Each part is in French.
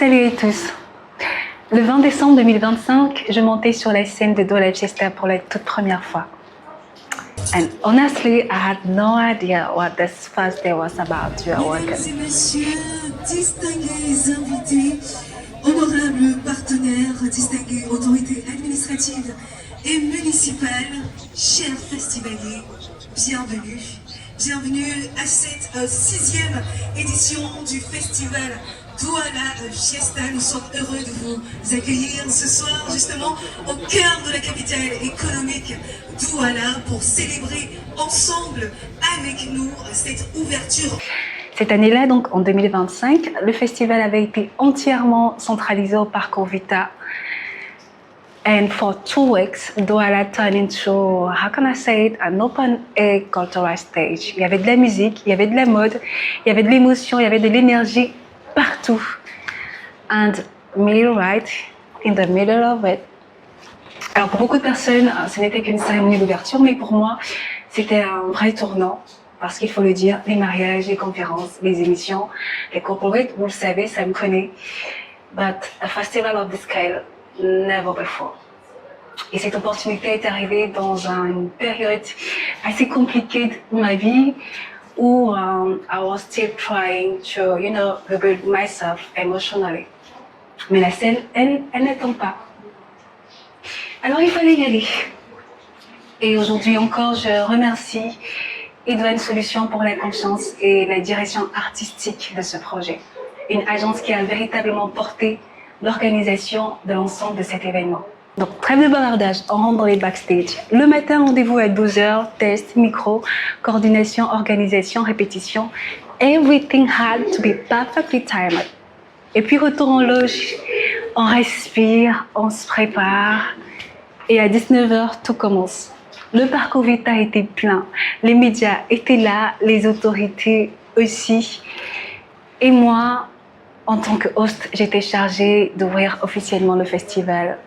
Salut à tous. Le 20 décembre 2025, je montais sur la scène de Douala Fiesta pour la toute première fois. And honestly, I had no idea what this first day was about. You are welcome. Mesdames et messieurs, distingués invités, honorables partenaires, distinguées autorités administratives et municipales, chers festivaliers, bienvenue. Bienvenue à cette 6e édition du festival Douala Fiesta. Nous sommes heureux de vous accueillir ce soir justement au cœur de la capitale économique Douala pour célébrer ensemble avec nous cette ouverture. Cette année-là, donc en 2025, le festival avait été entièrement centralisé au Parcours Vita. And for 2 weeks, Douala turned into, how can I say it, an open air cultural stage. Il y avait de la musique, il y avait de la mode, il y avait de l'émotion, il y avait de l'énergie partout. And me right in the middle of it. Alors pour beaucoup de personnes, ce n'était qu'une cérémonie d'ouverture, mais pour moi, c'était un vrai tournant. Parce qu'il faut le dire, les mariages, les conférences, les émissions, les corporates, vous le savez, ça me connaît. But a festival of this scale, never before. Et cette opportunité est arrivée dans une période assez compliquée de ma vie où I was still trying to, rebuild myself emotionally. Mais la scène, elle n'attend pas. Alors il fallait y aller. Et aujourd'hui encore, je remercie Edouane Solutions pour la confiance et la direction artistique de ce projet. Une agence qui a véritablement porté l'organisation de l'ensemble de cet événement. Donc, trêve de bavardage, on rentre dans les backstage. Le matin, rendez-vous à 12h, test, micro, coordination, organisation, répétition. Everything had to be perfectly timed. Et puis, retour en loge, on respire, on se prépare. Et à 19h, tout commence. Le Parcours Vita était plein. Les médias étaient là, les autorités aussi. Et moi, en tant que host, j'étais chargée d'ouvrir officiellement le festival,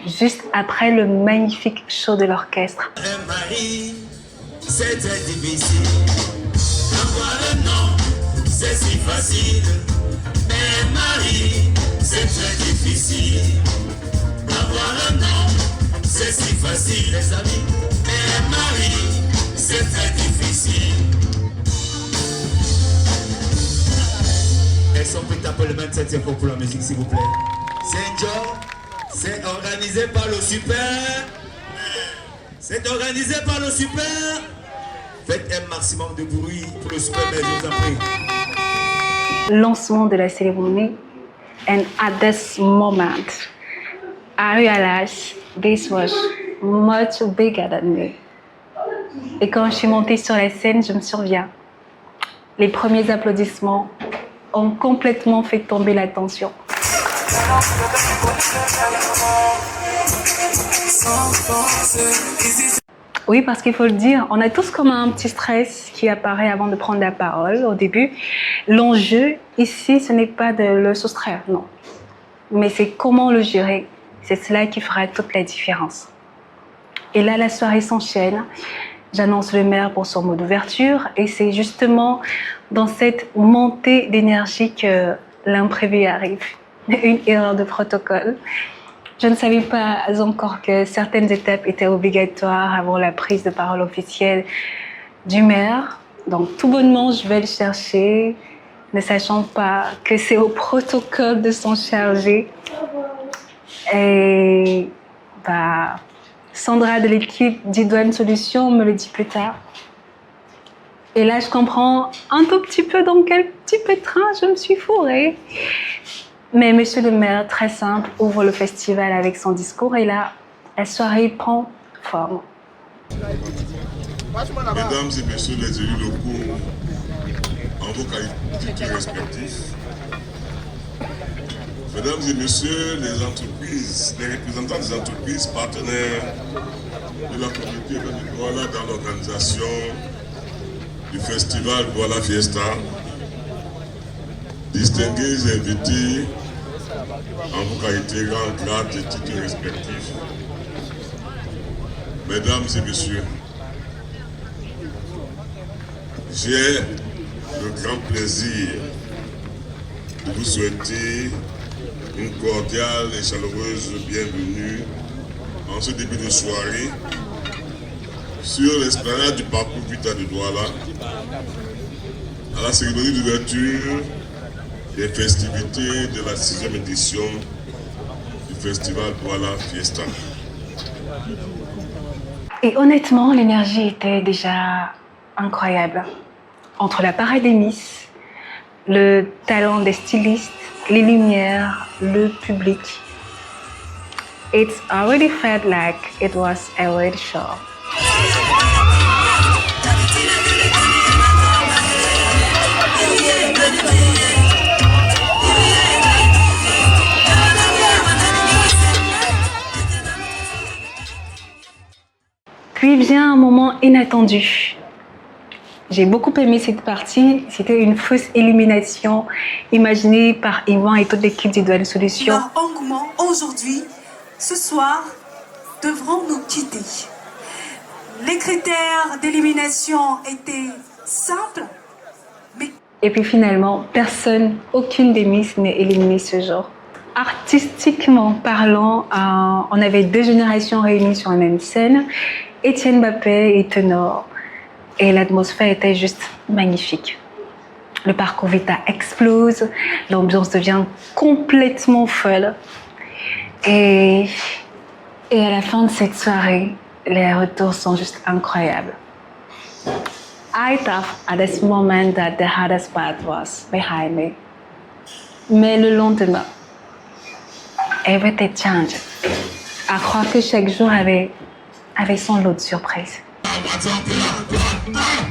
juste après le magnifique show de l'orchestre. Marie, c'était difficile. Avoir un nom, c'est si facile. Mais Marie, c'est très difficile. Avoir un nom, c'est si facile, les amis. Mais Marie, c'est très difficile. Est-ce qu'on peut taper le 27e fois pour la musique, s'il vous plaît? C'est organisé par le Super. C'est organisé par le Super. Faites un maximum de bruit pour le Super, mais je vous en prie. Lancement de la cérémonie. And at this moment, I realized this was much bigger than me. Et quand je suis montée sur la scène, je me souviens, les premiers applaudissements ont complètement fait tomber la tension. Oui, parce qu'il faut le dire, on a tous comme un petit stress qui apparaît avant de prendre la parole au début. L'enjeu ici, ce n'est pas de le soustraire, non. Mais c'est comment le gérer. C'est cela qui fera toute la différence. Et là, la soirée s'enchaîne. J'annonce le maire pour son mot d'ouverture et c'est justement dans cette montée d'énergie que l'imprévu arrive. Une erreur de protocole. Je ne savais pas encore que certaines étapes étaient obligatoires avant la prise de parole officielle du maire. Donc tout bonnement, je vais le chercher, ne sachant pas que c'est au protocole de s'en charger. Et Sandra de l'équipe d'Edouane Solutions me le dit plus tard. Et là, je comprends un tout petit peu dans quel petit pétrin je me suis fourrée. Mais monsieur le maire, très simple, ouvre le festival avec son discours et là, la soirée prend forme. Mesdames et messieurs les élus locaux, en vos qualités respectives, mesdames et messieurs les entreprises, les représentants des entreprises partenaires de la communauté de Douala dans l'organisation du festival Douala Fiesta, distingués invités en vos qualités, rangs, grades et titres respectifs, mesdames et messieurs, j'ai le grand plaisir de vous souhaiter une cordiale et chaleureuse bienvenue en ce début de soirée sur l'esplanade du parcours Vita de Douala à la cérémonie d'ouverture des festivités de la 6e édition du festival Douala Fiesta. Et honnêtement, l'énergie était déjà incroyable. Entre la parade des Miss, le talent des stylistes, les lumières, le public. It already felt like it was a real show. Puis vient un moment inattendu. J'ai beaucoup aimé cette partie. C'était une fausse élimination imaginée par Yvan et toute l'équipe d'Idoine Solutions. Leur engouement aujourd'hui, ce soir, devront nous quitter. Les critères d'élimination étaient simples, mais Et puis finalement, aucune des Miss n'est éliminée ce jour. Artistiquement parlant, on avait deux générations réunies sur la même scène, Étienne Mbappé et Ténor. Et l'atmosphère était juste magnifique. Le parcours Vita explose, l'ambiance devient complètement folle. Et à la fin de cette soirée, les retours sont juste incroyables. I thought at this moment that the hardest part was behind me. Mais le lendemain, everything changed. À croire que chaque jour avait son lot de surprises. What's up,